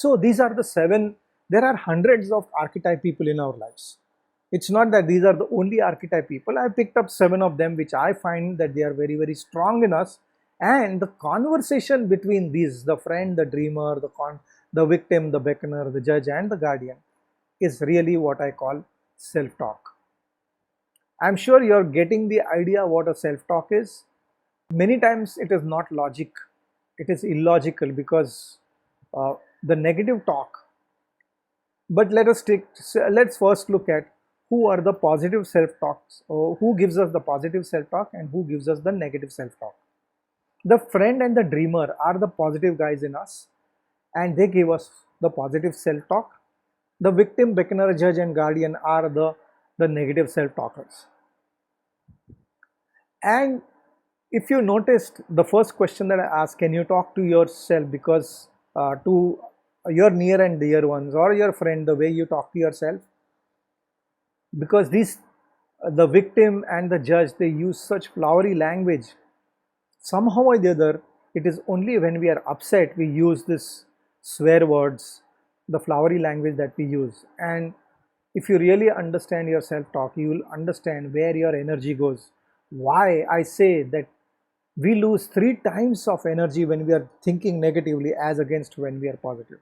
So these are the 7. There are hundreds of archetype people in our lives. It's not that these are the only archetype people. I picked up 7 of them which I find that they are very, very strong in us, and the conversation between these, the friend, the dreamer, the victim, the beckoner, the judge and the guardian, is really what I call self-talk. I'm sure you're getting the idea what a self-talk is. Many times it is not logic, it is illogical because the negative talk. But let's first look at who are the positive self-talks, or who gives us the positive self-talk and who gives us the negative self-talk. The friend and the dreamer are the positive guys in us, and they give us the positive self-talk. The victim, beckoner, judge and guardian are the negative self-talkers. And if you noticed, the first question that I asked, can you talk to yourself, because to your near and dear ones or your friend, the way you talk to yourself, because the victim and the judge, they use such flowery language. Somehow or the other, it is only when we are upset we use this swear words, the flowery language that we use. And if you really understand your self-talk, you will understand where your energy goes. Why I say that we lose 3 times of energy when we are thinking negatively as against when we are positive.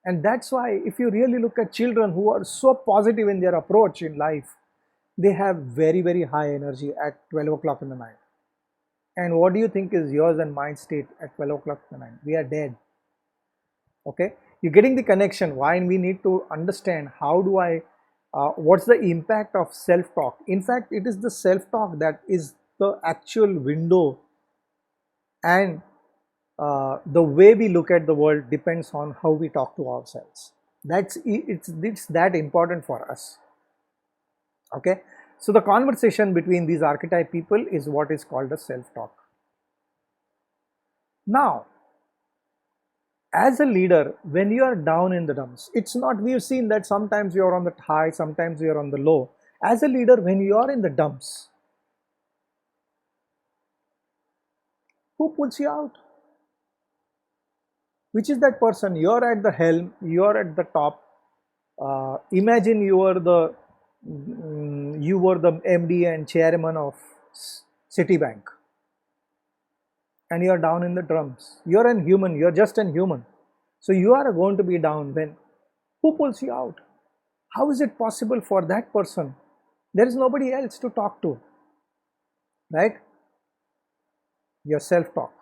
And that's why if you really look at children who are so positive in their approach in life, they have very, very high energy at 12 o'clock in the night. And what do you think is yours and mine state at 12 o'clock in the night? We are dead. Okay, you're getting the connection. Why we need to understand how do I, what's the impact of self-talk. In fact, it is the self-talk that is the actual window, and the way we look at the world depends on how we talk to ourselves. It's that important for us. Okay, so the conversation between these archetype people is what is called a self-talk. Now, as a leader, when you are down in the dumps, it's not, we've seen that sometimes you're on the high, sometimes you're on the low. As a leader, when you are in the dumps, who pulls you out? Which is that person? You're at the helm, you're at the top. Imagine you were the MD and chairman of Citibank, and you're down in the dumps. You're a human, you're just a human. So you are going to be down. When who pulls you out? How is it possible for that person? There is nobody else to talk to, right? Your self-talk.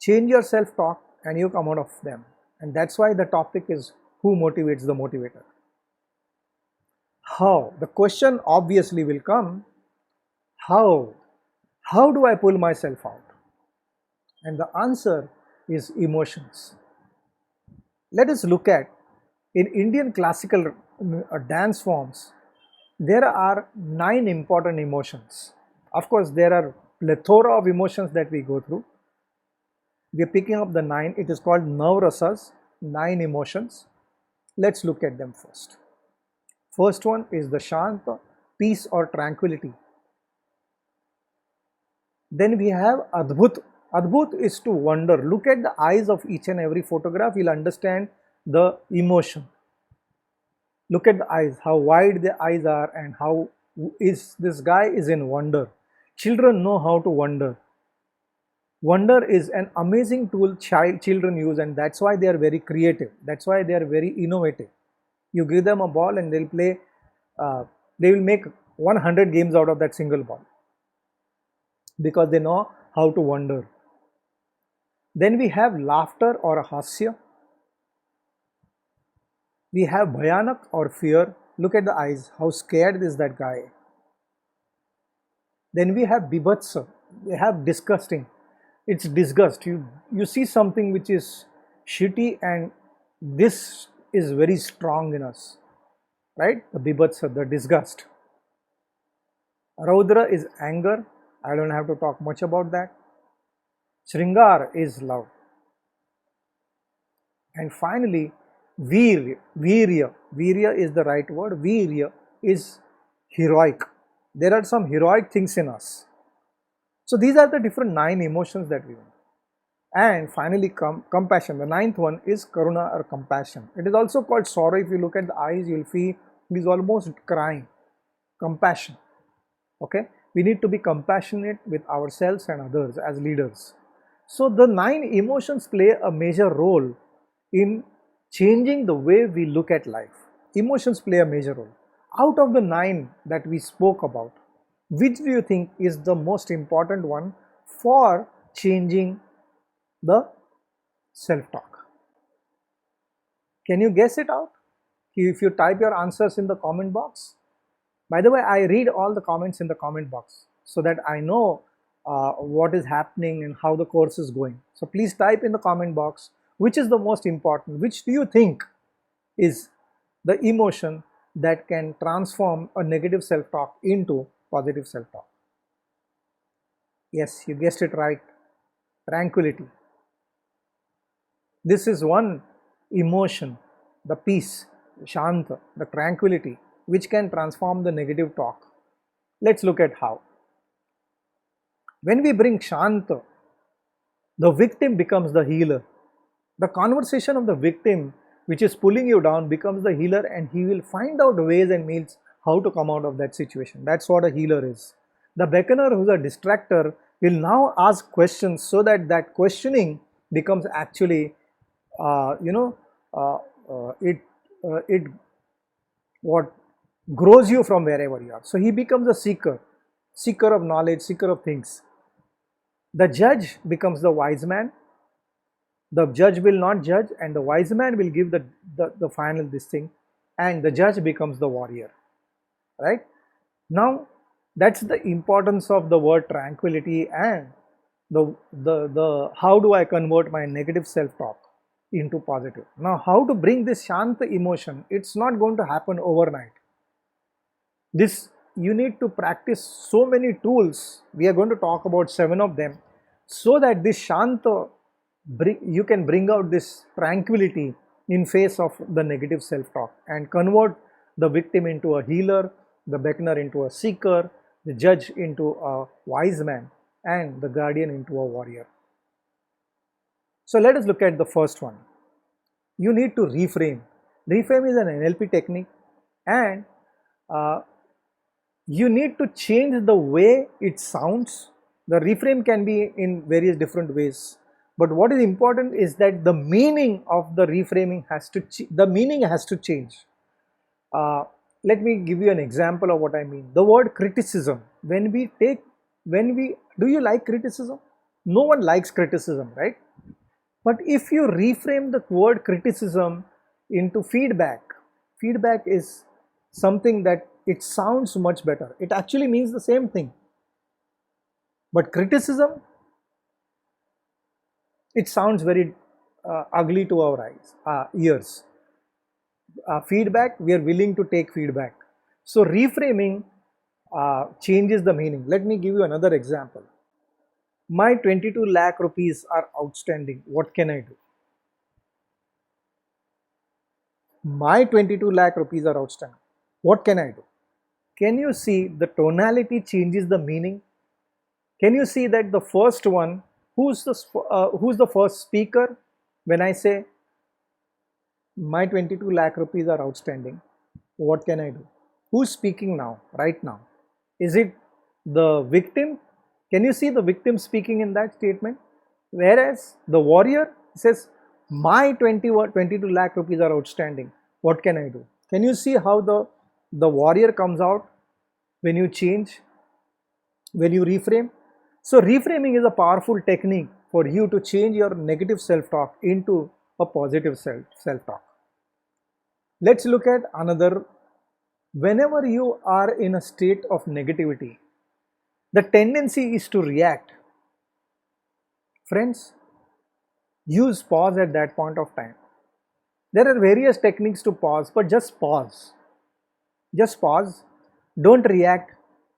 Change your self-talk and you come out of them. And that's why the topic is who motivates the motivator. How? The question obviously will come, how? How do I pull myself out? And the answer is emotions. Let us look at, in Indian classical dance forms, there are 9 important emotions. Of course, there are plethora of emotions that we go through. We are picking up the 9. It is called Navrasas, 9 emotions. Let's look at them first. First one is the Shanta, peace or tranquility. Then we have Adbhut. Adbhut is to wonder. Look at the eyes of each and every photograph, you'll understand the emotion. Look at the eyes, how wide the eyes are, and how this guy is in wonder. Children know how to wonder. Wonder is an amazing tool children use, and that's why they are very creative. That's why they are very innovative. You give them a ball and they'll play, they will make 100 games out of that single ball, because they know how to wonder. Then we have laughter or hasya. We have bhayanak or fear. Look at the eyes, how scared is that guy. Then we have bibhatsa. We have disgusting. It's disgust. You see something which is shitty, and this is very strong in us, right? The bibhatsa, the disgust. Raudra is anger. I don't have to talk much about that. Shringar is love. And finally, virya. Virya is the right word. Virya is heroic. There are some heroic things in us. So these are the different 9 emotions that we want. And finally, compassion. The ninth one is karuna or compassion. It is also called sorrow. If you look at the eyes, you'll feel he's almost crying. Compassion. Okay, we need to be compassionate with ourselves and others as leaders. So the 9 emotions play a major role in changing the way we look at life. Emotions play a major role. Out of the 9 that we spoke about, which do you think is the most important one for changing the self-talk? Can you guess it out? If you type your answers in the comment box. By the way, I read all the comments in the comment box so that I know what is happening and how the course is going. So please type in the comment box which is the most important, which do you think is the emotion that can transform a negative self-talk into positive self-talk. Yes, you guessed it right, tranquility. This is one emotion, the peace, shanta, the tranquility, which can transform the negative talk. Let's look at how. When we bring shanta, the victim becomes the healer. The conversation of the victim, which is pulling you down, becomes the healer, and he will find out ways and means how to come out of that situation. That's what a healer is. The beckoner, who's a distractor, will now ask questions so that that questioning becomes actually, it what grows you from wherever you are. So he becomes a seeker, seeker of knowledge, seeker of things. The judge becomes the wise man. The judge will not judge, and the wise man will give the final this thing, and the judge becomes the warrior. Right? Now, that's the importance of the word tranquility and the how do I convert my negative self-talk into positive. Now, how to bring this shanta emotion? It's not going to happen overnight. This you need to practice so many tools. We are going to talk about 7 of them, so that this shanta, you can bring out this tranquility in face of the negative self-talk and convert the victim into a healer, the beckoner into a seeker, the judge into a wise man, and the guardian into a warrior. So let us look at the first one. You need to reframe. Reframe is an NLP technique, and you need to change the way it sounds. The reframe can be in various different ways, but what is important is that the meaning of the reframing has to change. Let me give you an example of what I mean. The word criticism, do you like criticism? No one likes criticism, right? But if you reframe the word criticism into feedback, feedback is something that it sounds much better. It actually means the same thing. But criticism, it sounds very ugly to our ears. Feedback, we are willing to take feedback. So reframing changes the meaning. Let me give you another example. My 22 lakh rupees are outstanding. What can I do? My 22 lakh rupees are outstanding. What can I do? Can you see the tonality changes the meaning? Can you see that the first one, who's the first speaker? When I say my 22 lakh rupees are outstanding, what can I do? Who's speaking now, right now? Is it the victim? Can you see the victim speaking in that statement? Whereas the warrior says, my 22 lakh rupees are outstanding. What can I do? Can you see how the warrior comes out when you change, when you reframe? So reframing is a powerful technique for you to change your negative self-talk into a positive self-talk. Let's look at another. Whenever you are in a state of negativity, the tendency is to react. Friends, use pause at that point of time. There are various techniques to pause, but just pause. Just pause. Don't react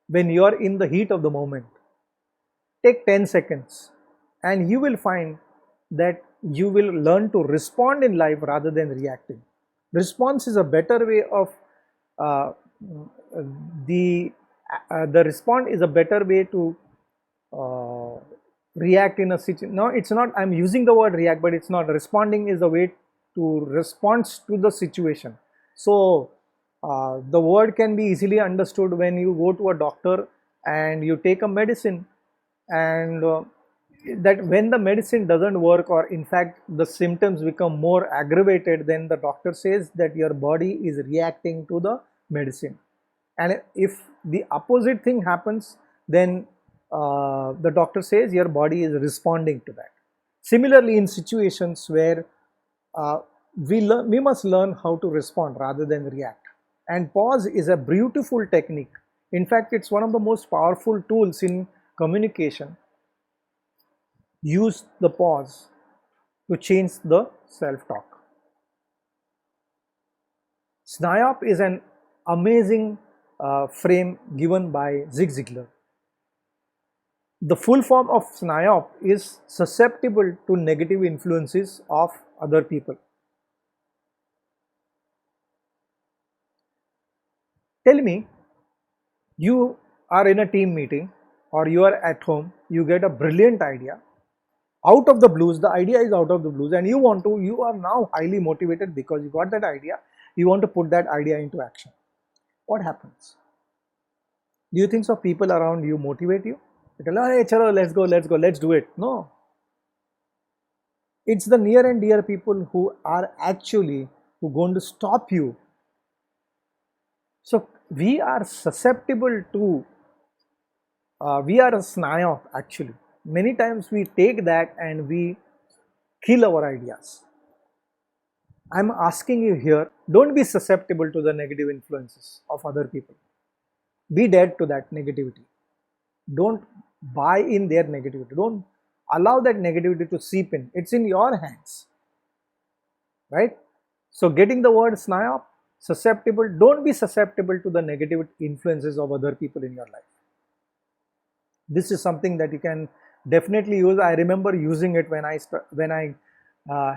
when you are in the heat of the moment. Take 10 seconds and you will find that you will learn to respond in life rather than reacting. Response is a better way of the respond is a better way to react in a situation. No, it's not, I'm using the word react, but it's not. Responding is a way to respond to the situation. So the word can be easily understood when you go to a doctor and you take a medicine, and that when the medicine doesn't work, or in fact the symptoms become more aggravated, then the doctor says that your body is reacting to the medicine. And if the opposite thing happens, then the doctor says your body is responding to that. Similarly, in situations where uh, we must learn how to respond rather than react. And pause is a beautiful technique. In fact, it's one of the most powerful tools in communication. Use the pause to change the self-talk. SNIOP is an amazing frame given by Zig Ziglar. The full form of SNIOP is susceptible to negative influences of other people. Tell me, you are in a team meeting or you are at home, you get a brilliant idea. Out of the blues, the idea is out of the blues, and you are now highly motivated because you got that idea, you want to put that idea into action. What happens? Do you think so people around you motivate you? They tell, hey, chalo, let's do it. No. It's the near and dear people who are actually who going to stop you. So we are susceptible to, we are a SNIOP actually. Many times we take that and we kill our ideas. I'm asking you here, don't be susceptible to the negative influences of other people. Be dead to that negativity. Don't buy in their negativity. Don't allow that negativity to seep in. It's in your hands, right? So getting the word SNIOP, susceptible, don't be susceptible to the negative influences of other people in your life. This is something that you can definitely use. I remember using it when I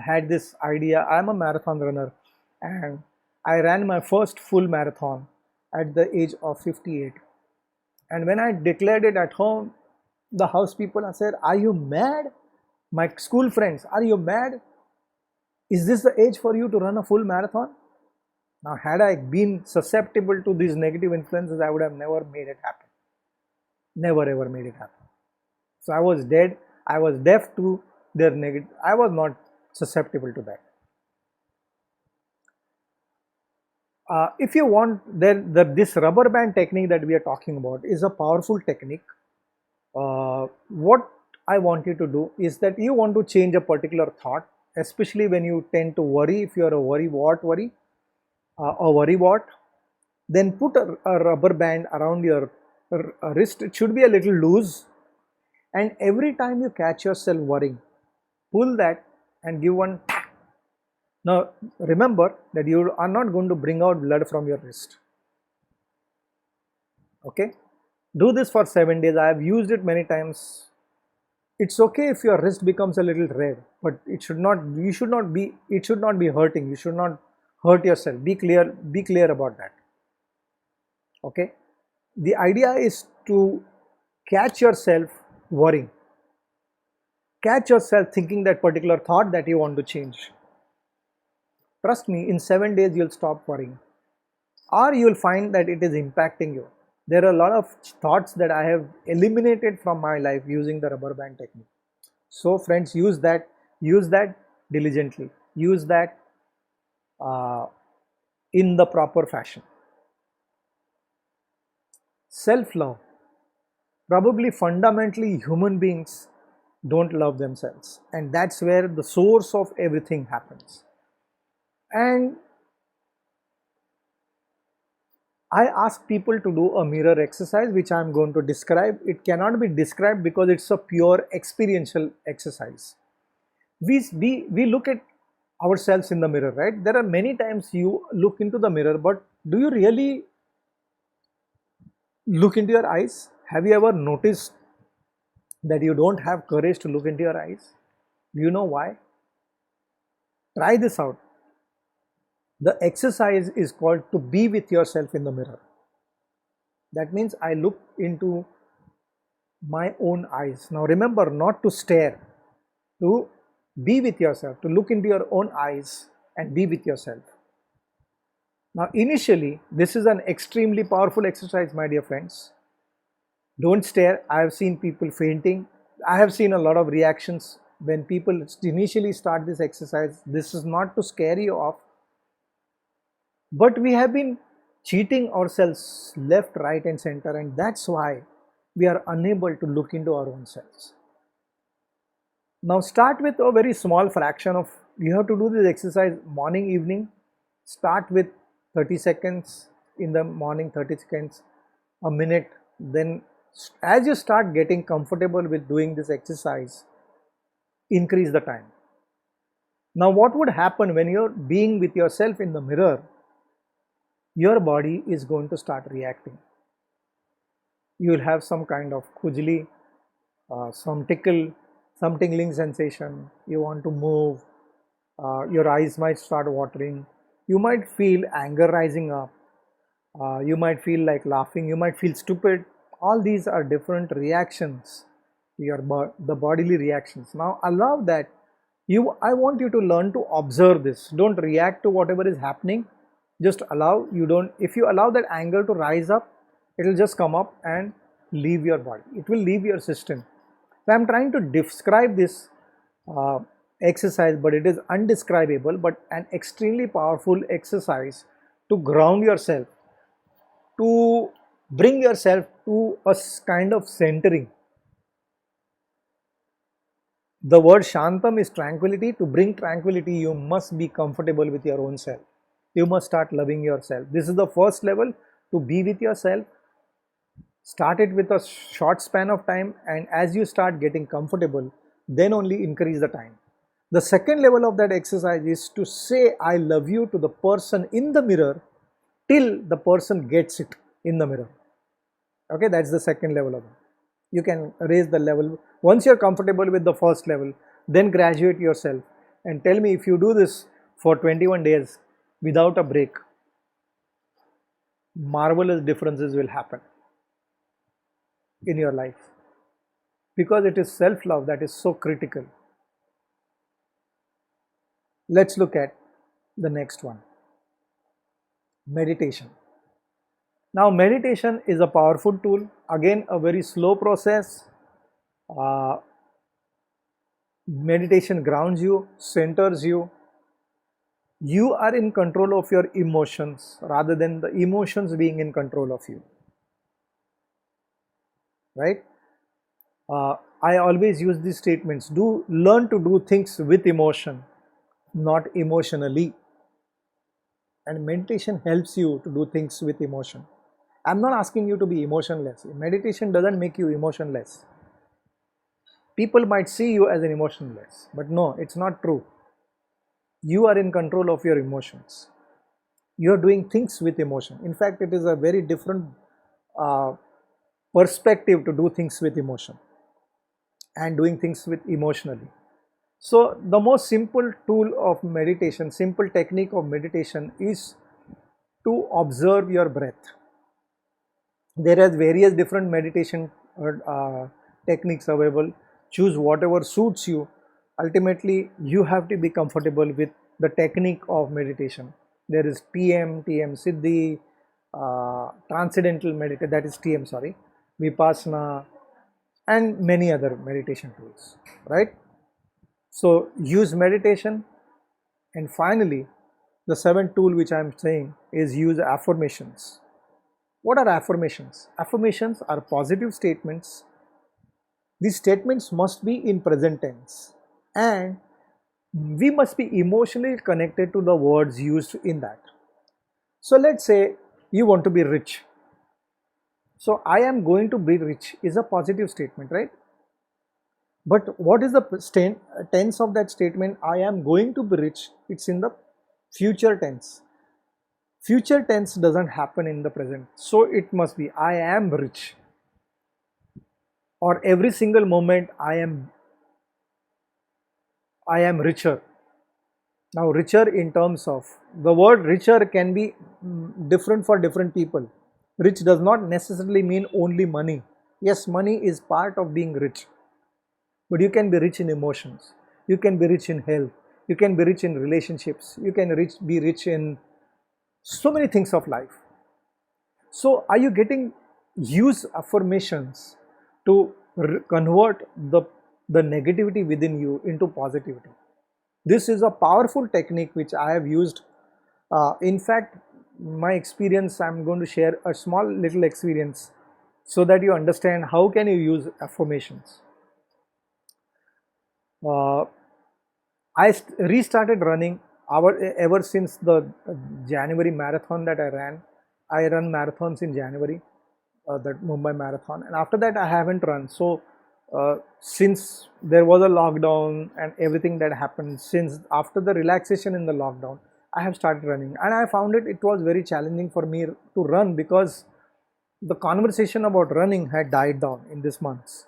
had this idea. I'm a marathon runner, and I ran my first full marathon at the age of 58. And when I declared it at home, the house people said, "Are you mad?" My school friends, "Are you mad? Is this the age for you to run a full marathon?" Now, had I been susceptible to these negative influences, I would have never made it happen. Never ever made it happen. So I was dead. I was deaf to their negative. I was not susceptible to that. If you want, this rubber band technique that we are talking about is a powerful technique. What I want you to do is that you want to change a particular thought, especially when you tend to worry. If you are a worrywart, then put a rubber band around your wrist. It should be a little loose, and every time you catch yourself worrying, pull that and give one tap. Now remember that you are not going to bring out blood from your wrist. Okay, do this for 7 days. I have used it many times. It's okay if your wrist becomes a little red, but it should not be hurting. You should not hurt yourself. Be clear about that. Okay, the idea is to catch yourself worrying, catch yourself thinking that particular thought that you want to change. Trust me, in 7 days you'll stop worrying, or you'll find that it is impacting you. There are a lot of thoughts that I have eliminated from my life using the rubber band technique. So friends, use that diligently, use that in the proper fashion. Self-love. Probably fundamentally human beings don't love themselves, and that's where the source of everything happens. And I ask people to do a mirror exercise, which I am going to describe. It cannot be described because it's a pure experiential exercise. We look at ourselves in the mirror, right? There are many times you look into the mirror, but do you really look into your eyes? Have you ever noticed that you don't have courage to look into your eyes? Do you know why? Try this out. The exercise is called to be with yourself in the mirror. That means I look into my own eyes. Now remember not to stare, to be with yourself, to look into your own eyes and be with yourself. Now initially, this is an extremely powerful exercise, my dear friends. Don't stare. I have seen people fainting. I have seen a lot of reactions when people initially start this exercise. This is not to scare you off, but we have been cheating ourselves left, right, and center, and that's why we are unable to look into our own selves. Now, start with a very small fraction of, you have to do this exercise morning, evening. Start with 30 seconds in the morning, 30 seconds, a minute. Then, as you start getting comfortable with doing this exercise, increase the time. Now, what would happen when you're being with yourself in the mirror? Your body is going to start reacting. You will have some kind of khujli, some tickle, some tingling sensation. You want to move, your eyes might start watering. You might feel anger rising up. You might feel like laughing. You might feel stupid. All these are different reactions, the bodily reactions. Now allow that. I want you to learn to observe this. Don't react to whatever is happening. Just allow. If you allow that anger to rise up, it will just come up and leave your body. It will leave your system. So I'm trying to describe this exercise, but it is undescribable, but an extremely powerful exercise to ground yourself, to bring yourself to a kind of centering. The word Shantam is tranquility. To bring tranquility, you must be comfortable with your own self. You must start loving yourself. This is the first level, to be with yourself. Start it with a short span of time, and as you start getting comfortable, then only increase the time. The second level of that exercise is to say I love you to the person in the mirror till the person gets it in the mirror. Okay, that's the second level of it. You can raise the level. Once you're comfortable with the first level, then graduate yourself and tell me, if you do this for 21 days without a break, marvelous differences will happen in your life, because it is self-love that is so critical. Let's look at the next one, meditation. Now, meditation is a powerful tool, again a very slow process. Meditation grounds you, centers you. You are in control of your emotions rather than the emotions being in control of you, right? I always use these statements. Learn to do things with emotion, not emotionally. And meditation helps you to do things with emotion. I'm not asking you to be emotionless. Meditation doesn't make you emotionless. People might see you as an emotionless, but no, it's not true. You are in control of your emotions. You are doing things with emotion. In fact, it is a very different perspective to do things with emotion and doing things with emotionally. So the most simple tool of meditation, simple technique of meditation is to observe your breath. There are various different meditation techniques available. Choose whatever suits you. Ultimately, you have to be comfortable with the technique of meditation. There is TM, TM Siddhi, Transcendental Meditation, that is TM, sorry, Vipassana, and many other meditation tools, right? So use meditation. And finally, the seventh tool which I am saying is use affirmations. What are affirmations? Affirmations are positive statements. These statements must be in present tense, and we must be emotionally connected to the words used in that. So let's say you want to be rich. So I am going to be rich is a positive statement, right? But what is the tense of that statement? I am going to be rich. It's in the future tense. Future tense doesn't happen in the present. So it must be I am rich. Or every single moment I am richer. Now richer in terms of, the word richer can be different for different people. Rich does not necessarily mean only money. Yes, money is part of being rich, but you can be rich in emotions, you can be rich in health, you can be rich in relationships, you can be rich in so many things of life. So are you getting use affirmations to convert the negativity within you into positivity? This is a powerful technique which I have used. In fact, my experience, I'm going to share a small little experience so that you understand how can you use affirmations. Uh, restarted running ever since the January marathon that I ran. I run marathons in January, that Mumbai marathon, and after that I haven't run. So since there was a lockdown and everything that happened, since after the relaxation in the lockdown, I have started running, and I found it was very challenging for me to run because the conversation about running had died down in these months.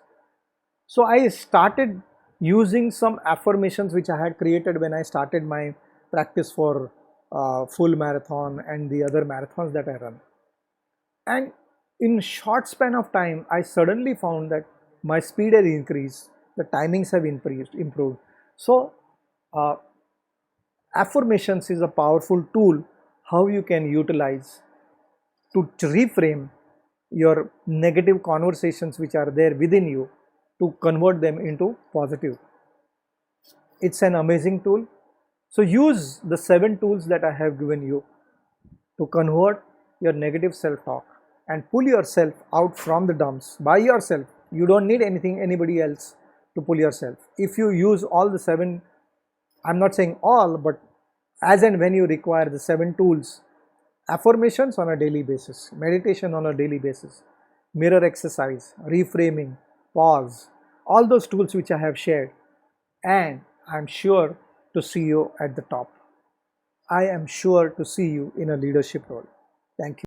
So I started using some affirmations which I had created when I started my practice for full marathon and the other marathons that I run. And in short span of time, I suddenly found that my speed has increased, the timings have improved. So uh, affirmations is a powerful tool how you can utilize to reframe your negative conversations which are there within you, to convert them into positive. It's an amazing tool. So use the 7 tools that I have given you to convert your negative self-talk and pull yourself out from the dumps by yourself. You don't need anybody else to pull yourself. If you use all the 7, I'm not saying all, but as and when you require the 7 tools: affirmations on a daily basis, meditation on a daily basis, mirror exercise, reframing, pause, all those tools which I have shared, and I'm sure to see you at the top. I am sure to see you in a leadership role. Thank you.